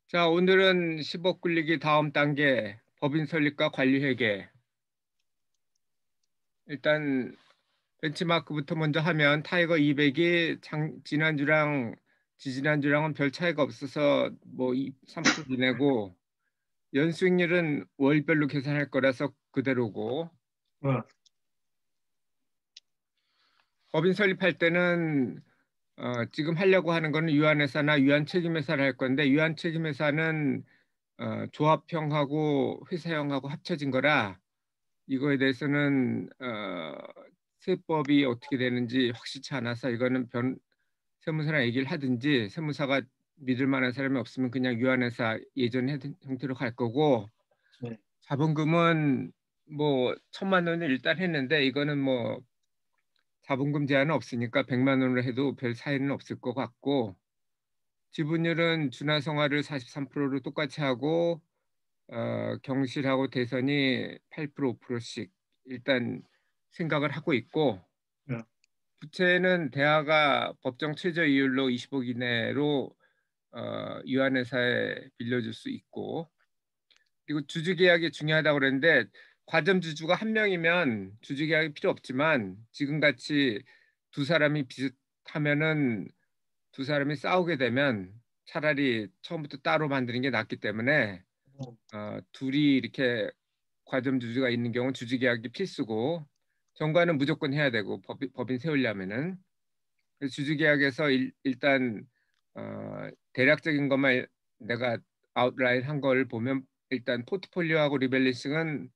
자, 오늘은 10억 굴리기 다음 단계 법인 설립과 관리회계. 일단 벤치마크부터 먼저 하면 타이거 200이 지난주랑 지지난주랑은 별 차이가 없어서 뭐 3% 지내고 연수익률은 월별로 계산할 거라서 그대로고 어, 법인 설립할 때는 지금 하려고 하는 거는 유한회사나 유한책임회사를 할 건데 유한책임회사는 조합형하고 회사형하고 합쳐진 거라 이거에 대해서는 세법이 어떻게 되는지 확실치 않아서 이거는 세무사랑 얘기를 하든지 세무사가 믿을 만한 사람이 없으면 그냥 유한회사 예전 형태로 갈 거고 네. 자본금은 뭐 1,000만 원을 일단 했는데 이거는 뭐 자본금 제한은 없으니까 100만 원으로 해도 별 차이는 없을 것 같고 지분율은 준하성화를 43%로 똑같이 하고 경실하고 대선이 8% 5%씩 일단 생각을 하고 있고 어, 부채는 대하가 법정 최저 이율로 20억 이내로 유한회사에 빌려줄 수 있고 그리고 주주계약이 중요하다고 그랬는데 과점주주가 한 명이면 주주계약이 필요 없지만 지금같이 두 사람이 비슷하면은 두 사람이 싸우게 되면 차라리 처음부터 따로 만드는 게 낫기 때문에 어, 둘이 이렇게 과점 주주가 있는 경우는 주주 계약이 필수고 정관은 무조건 해야 되고 법인 세우려면은 그래서 주주 계약에서 일단 대략적인 것만 내가 아웃라인 한 걸 보면 일단 포트폴리오하고 리밸런싱은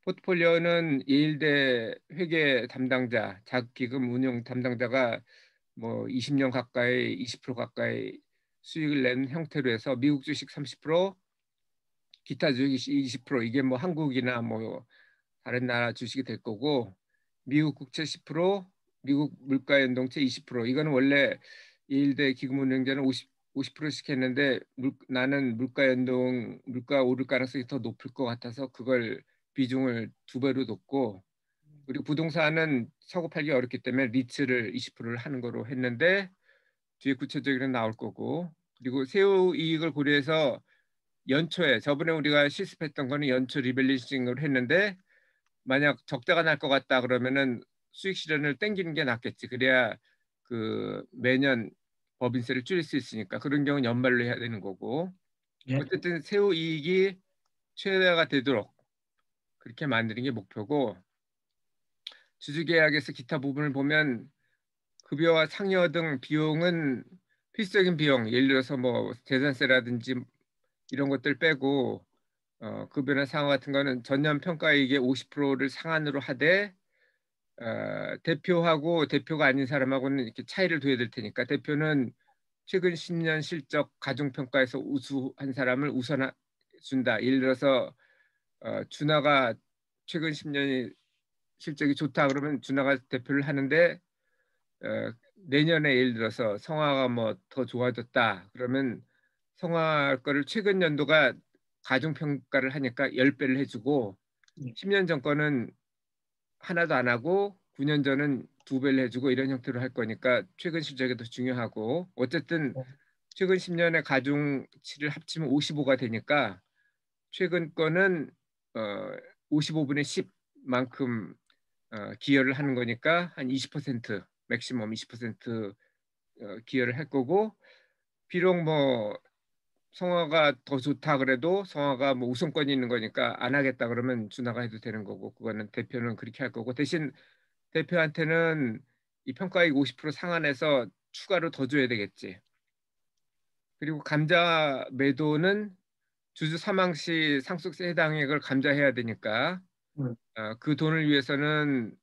포트폴리오는 예일대 회계 담당자, 자기금 운용 담당자가 뭐 20년 가까이 20% 가까이 수익을 낸 형태로 해서 미국 주식 30%, 기타 주식 20% 이게 뭐 한국이나 뭐 다른 나라 주식이 될 거고 미국 국채 10%, 미국 물가 연동채 20% 이거는 원래 예일대 기금운용자는 50%씩 했는데 나는 물가 연동 물가 오를 가능성이 더 높을 것 같아서 그걸 비중을 두 배로 뒀고 그리고 부동산은 사고 팔기 어렵기 때문에 리츠를 20%를 하는 거로 했는데 뒤에 구체적으로 나올 거고 그리고 세후 이익을 고려해서 연초에 저번에 우리가 실습했던 거는 연초 리밸런싱을 했는데 만약 적자가 날 것 같다 그러면은 수익 실현을 땡기는 게 낫겠지. 그래야 그 매년 법인세를 줄일 수 있으니까 그런 경우는 연말로 해야 되는 거고 예. 어쨌든 세후 이익이 최대가 되도록 그렇게 만드는 게 목표고 주주계약에서 기타 부분을 보면 급여와 상여 등 비용은 필수적인 비용 예를 들어서 뭐 재산세라든지 이런 것들 빼고 급여나 상여 같은 거는 전년 평가이익의 50%를 상한으로 하되 대표하고 대표가 아닌 사람하고는 이렇게 차이를 둬야 될 테니까 대표는 최근 10년 실적 가중평가에서 우수한 사람을 우선 준다. 예를 들어서 준하가 최근 10년이 실적이 좋다 그러면 준하가 대표를 하는데 내년에 예를 들어서 성화가 뭐 더 좋아졌다 그러면 성화 거를 최근 연도가 가중평가를 하니까 10배를 해주고 예. 10년 전 거는 하나도 안 하고 9년 전은 2배를 해주고 이런 형태로 할 거니까 최근 실적이 더 중요하고 어쨌든 어, 최근 10년의 가중치를 합치면 55가 되니까 최근 거는 어, 55분의 10만큼 기여를 하는 거니까 한 20% 맥시멈 20% 기여를 할 거고 비록 뭐 성화가 더 좋다 그래도 성화가 뭐 우선권이 있는 거니까 안 하겠다 그러면 준하가 해도 되는 거고 그거는 대표는 그렇게 할 거고 대신 대표한테는 이 평가액 50% 상한해서 추가로 더 줘야 되겠지. 그리고 감자 매도는 주주 사망 시 상속세 해당액을 감자해야 되니까 음, 그 돈을 위해서는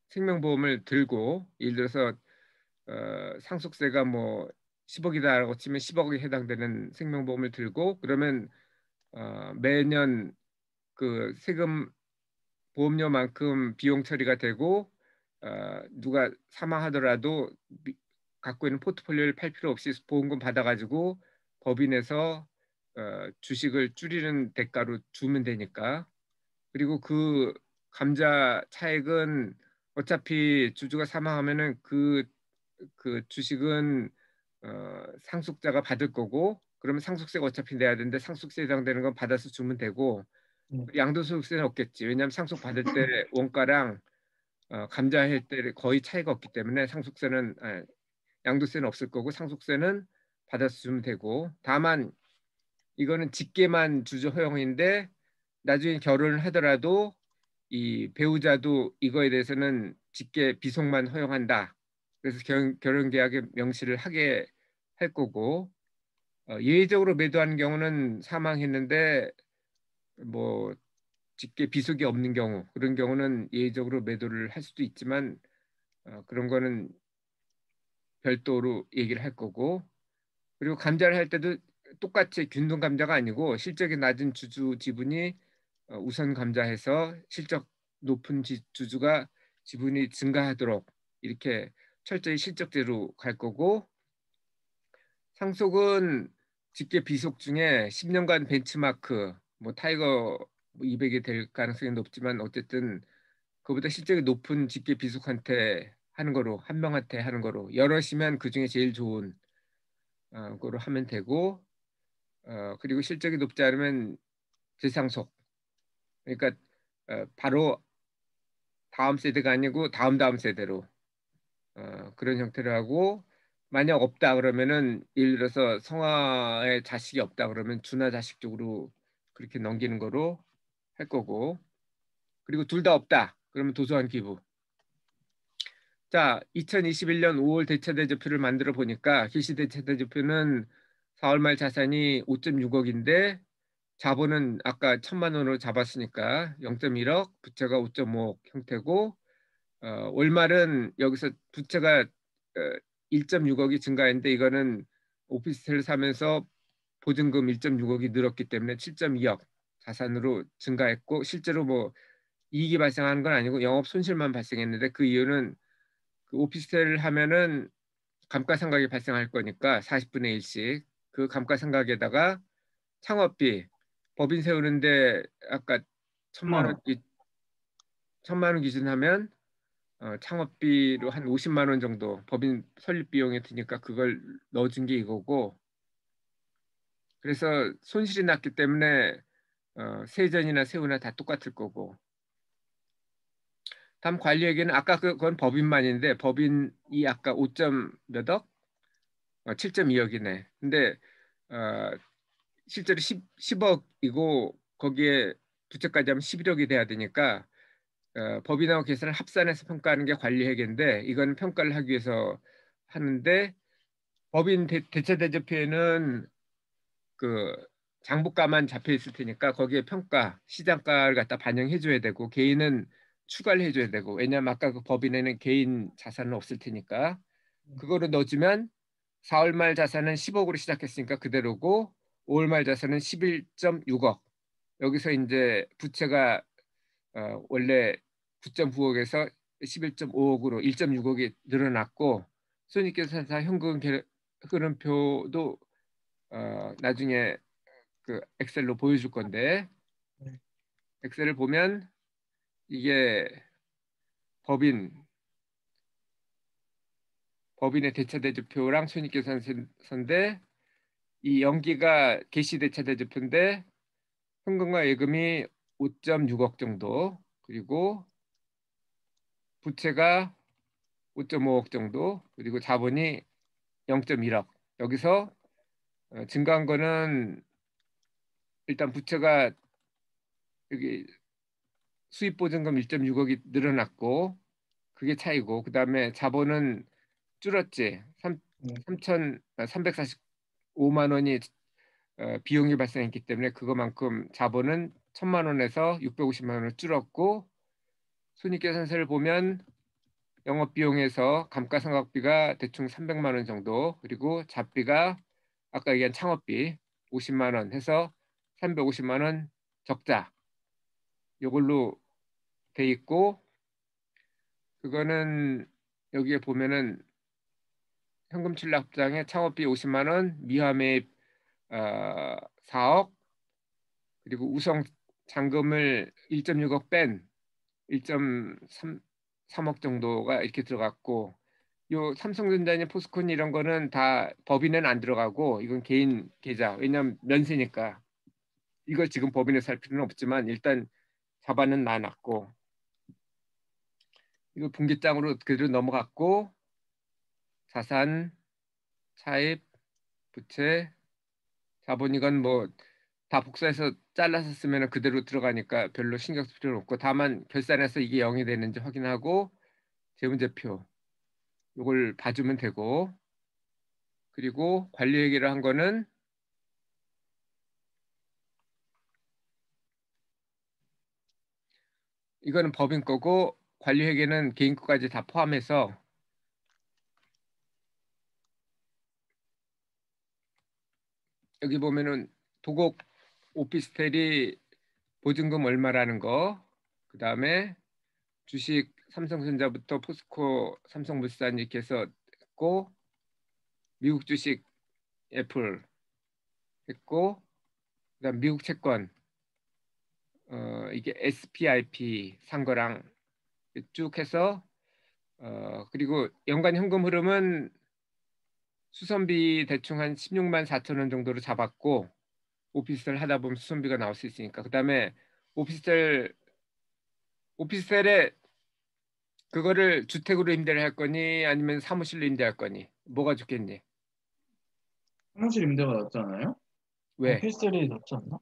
생명보험을 들고 예를 들어서 상속세가 뭐 10억이다라고 치면 10억에 해당되는 생명보험을 들고 그러면 매년 그 세금 보험료만큼 비용 처리가 되고 누가 사망하더라도 갖고 있는 포트폴리오를 팔 필요 없이 보험금 받아가지고 법인에서 주식을 줄이는 대가로 주면 되니까 그리고 그 감자 차액은 어차피 주주가 사망하면은 그 주식은 상속자가 받을 거고 그러면 상속세가 어차피 내야 되는데 상속세 해당되는 건 받아서 주면 되고 양도소득세는 없겠지. 왜냐하면 상속 받을 때 원가랑 감자할 때 거의 차이가 없기 때문에 양도세는 없을 거고 상속세는 받아서 주면 되고 다만 이거는 직계만 주주 허용인데 나중에 결혼을 하더라도 이 배우자도 이거에 대해서는 직계 비속만 허용한다. 그래서 결혼 계약에 명시를 하게 할 거고 예외적으로 매도하는 경우는 사망했는데 뭐 직계 비속이 없는 경우 그런 경우는 예외적으로 매도를 할 수도 있지만 그런 거는 별도로 얘기를 할 거고 그리고 감자를 할 때도 똑같이 균등 감자가 아니고 실적이 낮은 주주 지분이 우선 감자해서 실적 높은 주주가 지분이 증가하도록 이렇게 철저히 실적대로 갈 거고 상속은 직계 비속 중에 10년간 벤치마크 뭐 타이거 200이 될 가능성이 높지만 어쨌든 그보다 실적이 높은 직계 비속한테 하는 거로 한 명한테 하는 거로 여럿이면 그 중에 제일 좋은 거로 하면 되고 그리고 실적이 높지 않으면 재상속 그러니까 바로 다음 세대가 아니고 다음 다음 세대로 그런 형태로 하고 만약 없다 그러면은 예를 들어서 성화의 자식이 없다 그러면 준하 자식 쪽으로 그렇게 넘기는 거로 할 거고 그리고 둘 다 없다 그러면 도서관 기부 자 2021년 5월 대차대조표를 만들어 보니까 기시대차대조표는 4월 말 자산이 5.6억인데 자본은 아까 1,000만 원으로 잡았으니까 0.1억 부채가 5.5억 형태고 월말은 여기서 부채가 1.6억이 증가했는데 이거는 오피스텔을 사면서 보증금 1.6억이 늘었기 때문에 7.2억 자산으로 증가했고 실제로 뭐 이익이 발생하는 건 아니고 영업 손실만 발생했는데 그 이유는 그 오피스텔을 하면은 감가상각이 발생할 거니까 40분의 1씩 그 감가상각에다가 창업비 법인 세우는데 아까 천만 원 10만 원. 1,000만 원 기준하면 창업비로 한 50만 원 정도 법인 설립 비용에 드니까 그걸 넣어준 게 이거고 그래서 손실이 났기 때문에 세전이나 세우나 다 똑같을 거고 다음 관리에게는 아까 그건 법인만인데 법인이 아까 5점 몇 억? 7.2억이네. 근데 어, 실제로 10억이고 거기에 부채까지 하면 11억이 돼야 되니까 법인하고 계산을 합산해서 평가하는 게 관리회계인데 이건 평가를 하기 위해서 하는데 법인 대체대조표에는 그 장부가만 잡혀 있을 테니까 거기에 평가 시장가를 갖다 반영해 줘야 되고 개인은 추가를 해줘야 되고 왜냐면 아까 그 법인에는 개인 자산은 없을 테니까 그거를 넣어주면 4월 말 자산은 10억으로 시작했으니까 그대로고 5월 말 자산은 11.6억 여기서 이제 부채가 원래 9.9억에서 11.5억으로 1.6억이 늘어났고 손익계산서 현금 흐름표도 나중에 그 엑셀로 보여줄 건데 엑셀을 보면 이게 법인 법인의 대차대조표랑 손익계산서인데 이 연기가 개시대차대조표인데 현금과 예금이 5.6억 정도 그리고 부채가 5.5억 정도 그리고 자본이 0.1억 여기서 증가한 거는 일단 부채가 여기 수입보증금 1.6억이 늘어났고 그게 차이고 그다음에 자본은 줄었지. 네. 3,345만 원이 비용이 발생했기 때문에 그거만큼 자본은 1,000만 원에서 650만 원을 줄었고 손익계산서를 보면 영업비용에서 감가상각비가 대충 300만 원 정도 그리고 잡비가 아까 얘기한 창업비 50만 원 해서 350만 원 적자 이걸로 돼 있고 그거는 여기에 보면은 현금 출납장에 창업비 50만 원, 미화매입 4억 그리고 우성 잔금을 1.6억 뺀 1.3억 정도가 이렇게 들어갔고 요 삼성전자니 포스코니 이런 거는 다 법인은 안 들어가고 이건 개인 계좌. 왜냐면 면세니까. 이걸 지금 법인에 살 필요는 없지만 일단 잡아는 놔놨고 이거 분기장으로 그대로 넘어갔고 자산, 차입, 부채, 자본 이건 뭐 다 복사해서 잘라서 쓰면 그대로 들어가니까 별로 신경 쓸 필요는 없고 다만 결산해서 이게 0이 되는지 확인하고 재무제표 이걸 봐주면 되고 그리고 관리회계를 한 거는 이거는 법인 거고 관리회계는 개인 거까지 다 포함해서 여기 보면은 도곡 오피스텔이 보증금 얼마라는 거, 그 다음에 주식 삼성전자부터 포스코, 삼성물산 이렇게 해서 했고 미국 주식 애플 했고 그다음 미국 채권 이게 SPIP 산 거랑 쭉 해서 그리고 연간 현금 흐름은 수선비 대충 한 16만 4천 원 정도로 잡았고 오피스텔 하다 보면 수선비가 나올 수 있으니까 그다음에 오피스텔 오피스텔에 그거를 주택으로 임대를 할 거니 아니면 사무실로 임대할 거니 뭐가 좋겠니? 사무실 임대가 낫잖아요? 왜? 오피스텔이 낫지 않나?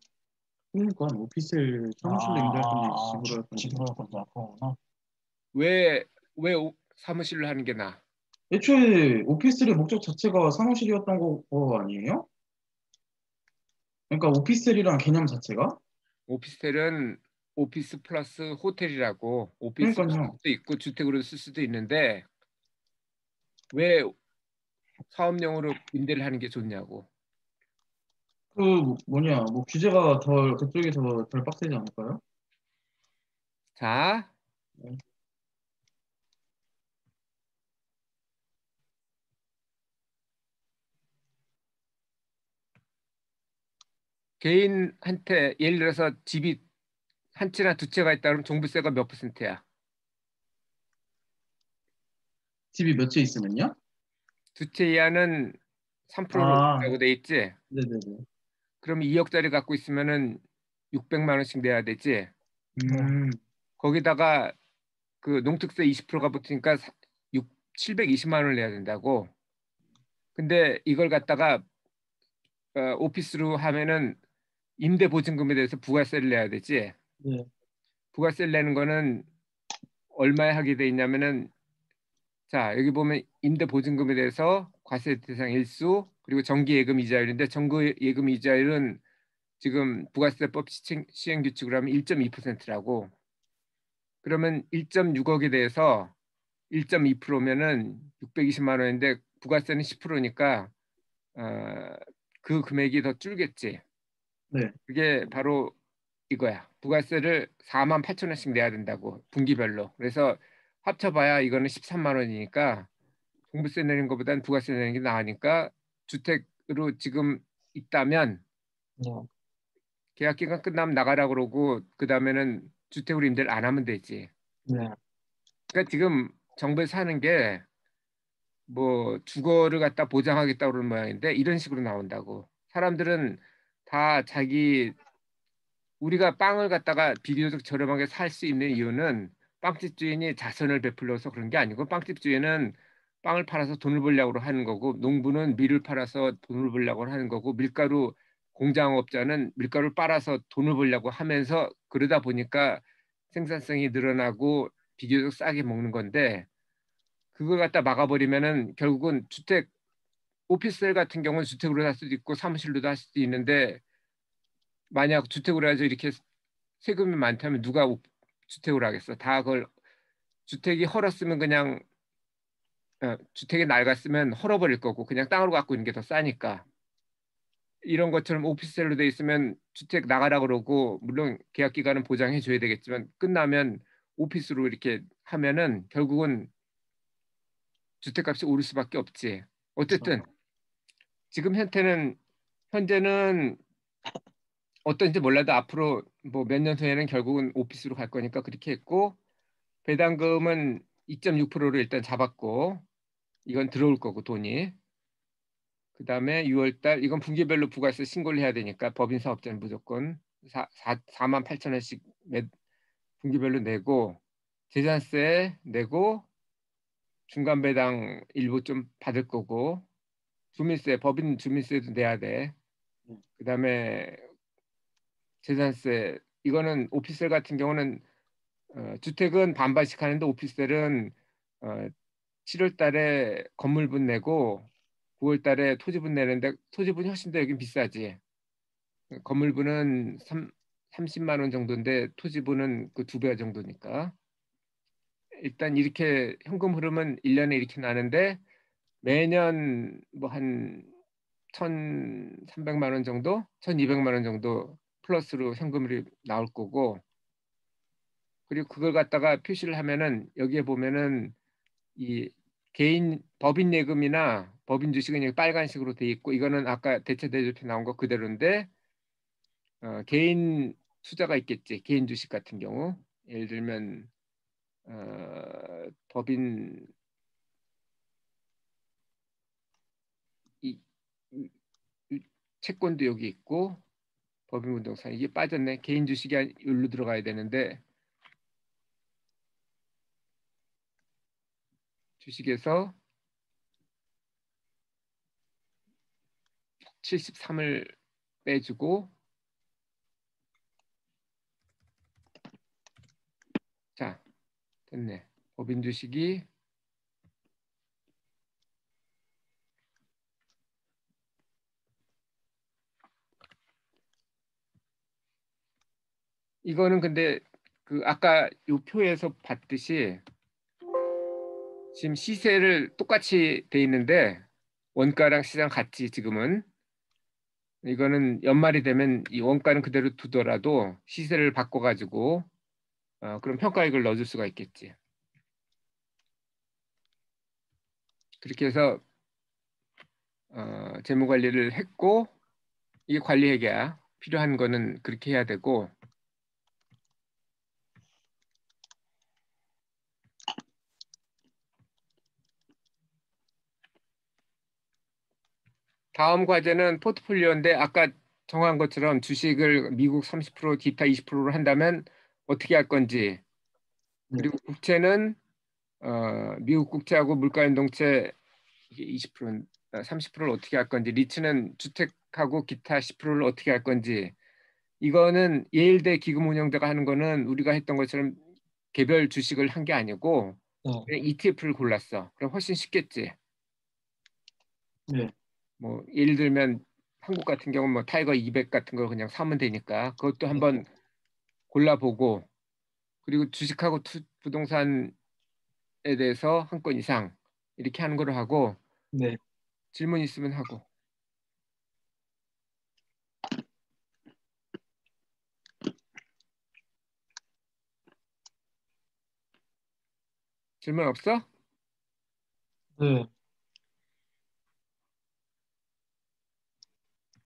그러니까 오피스텔 사무실로 임대할 건지 집으로 할 건지. 집으로 할 건지 그거구나. 왜, 왜 사무실로 하는 게 나아? 애초에 오피스텔의 목적 자체가 사무실이었던 거 아니에요? 그러니까 오피스텔이란 개념 자체가? 오피스텔은 오피스 플러스 호텔이라고 오피스로 쓸 그러니까요. 수도 있고 주택으로 쓸 수도 있는데 왜 사업용으로 임대를 하는 게 좋냐고. 그 뭐냐 뭐 규제가 덜 그쪽이 덜 빡세지 않을까요? 자, 네. 개인한테 예를 들어서 집이 한 채나 두 채가 있다 그러면 종부세가 몇 퍼센트야? 집이 몇 채 있으면요? 두 채 이하는 3%로 아, 라고 돼 있지? 네네네. 그럼 2억짜리 갖고 있으면은 600만 원씩 내야 되지? 네. 음, 거기다가 그 농특세 20%가 붙으니까 720만 원을 내야 된다고. 근데 이걸 갖다가 오피스로 하면은 임대 보증금에 대해서 부가세를 내야 되지. 네, 부가세를 내는 거는 얼마에 하게 돼 있냐면은 자, 여기 보면 임대 보증금에 대해서 과세 대상 일수 그리고 정기예금 이자율인데 정기예금 이자율은 지금 부가세법 시행 규칙으로 하면 1.2%라고. 그러면 1.6억에 대해서 1.2%면은 620만 원인데 부가세는 10%니까 그 금액이 더 줄겠지. 네, 그게 바로 이거야. 부가세를 4만 8천 원씩 내야 된다고 분기별로. 그래서 합쳐봐야 이거는 13만 원이니까 종부세 내는 것보다는 부가세 내는 게 나으니까 주택으로 지금 있다면 네. 계약 기간 끝나면 나가라 그러고 그 다음에는 주택으로 임대를 안 하면 되지. 네. 그러니까 지금 정부에서 하는 게 뭐 주거를 갖다 보장하겠다고 그러는 모양인데 이런 식으로 나온다고. 사람들은 다 자기 우리가 빵을 갖다가 비교적 저렴하게 살 수 있는 이유는 빵집 주인이 자선을 베풀어서 그런 게 아니고 빵집 주인은 빵을 팔아서 돈을 벌려고 하는 거고 농부는 밀을 팔아서 돈을 벌려고 하는 거고 밀가루 공장업자는 밀가루를 빨아서 돈을 벌려고 하면서 그러다 보니까 생산성이 늘어나고 비교적 싸게 먹는 건데 그걸 갖다 막아버리면은 결국은 주택 오피스텔 같은 경우는 주택으로 살 수도 있고 사무실로도 할 수도 있는데 만약 주택으로 해서 이렇게 세금이 많다면 누가 주택으로 하겠어? 다 그걸 주택이 헐었으면 그냥 주택이 낡았으면 헐어버릴 거고 그냥 땅으로 갖고 있는 게 더 싸니까 이런 것처럼 오피스텔로 돼 있으면 주택 나가라 그러고 물론 계약 기간은 보장해 줘야 되겠지만 끝나면 오피스로 이렇게 하면은 결국은 주택값이 오를 수밖에 없지. 그렇죠. 어쨌든 지금 현재는 어떤지 몰라도 앞으로 뭐 몇 년 후에는 결국은 오피스로 갈 거니까 그렇게 했고 배당금은 2.6%로 일단 잡았고 이건 들어올 거고 돈이. 그 다음에 6월달 이건 분기별로 부가세 신고를 해야 되니까 법인 사업자는 무조건 4만 8천 원씩 분기별로 내고 재산세 내고 중간 배당 일부 좀 받을 거고 주민세 법인 주민세도 내야 돼. 그 다음에 재산세 이거는 오피스텔 같은 경우는 주택은 반반씩 하는데 오피스텔은 7월 달에 건물분 내고 9월 달에 토지분 내는데 토지분이 훨씬 더 여긴 비싸지. 건물분은 30만 원 정도인데 토지분은 그 2배 정도니까. 일단 이렇게 현금 흐름은 1년에 이렇게 나는데 매년 뭐 한 1,300만 원 정도, 1,200만 원 정도 플러스로 현금이 나올 거고 그리고 그걸 갖다가 표시를 하면은 여기에 보면은 이 개인 법인 예금이나 법인 주식은 여기 빨간색으로 돼 있고 이거는 아까 대체 대조표 나온 거 그대로인데 개인 투자가 있겠지. 개인 주식 같은 경우 예를 들면 법인 이, 이- 이 채권도 여기 있고 법인 부동산 이게 빠졌네. 개인 주식이 여기로 들어가야 되는데 주식에서 73을 빼주고 자 됐네. 법인 주식이 이거는 근데 그 아까 요 표에서 봤듯이 지금 시세를 똑같이 돼 있는데 원가랑 시장 같지 지금은 이거는 연말이 되면 이 원가는 그대로 두더라도 시세를 바꿔가지고 그럼 평가액을 넣어줄 수가 있겠지. 그렇게 해서 재무 관리를 했고 이게 관리회계야. 필요한 거는 그렇게 해야 되고 다음 과제는 포트폴리오인데 아까 정한 것처럼 주식을 미국 30% 기타 20%로 한다면 어떻게 할 건지 네. 그리고 국채는 미국 국채하고 물가연동채 이게 20% 30%를 어떻게 할 건지 리츠는 주택하고 기타 10%를 어떻게 할 건지 이거는 예일대 기금운용자가 하는 거는 우리가 했던 것처럼 개별 주식을 한 게 아니고 네. 그냥 ETF를 골랐어. 그럼 훨씬 쉽겠지. 네. 뭐 예를 들면 한국 같은 경우는 뭐 타이거 200 같은 걸 그냥 사면 되니까 그것도 한번 골라보고 그리고 주식하고 부동산에 대해서 한 건 이상 이렇게 하는 거로 하고 네. 질문 있으면 하고 질문 없어? 네.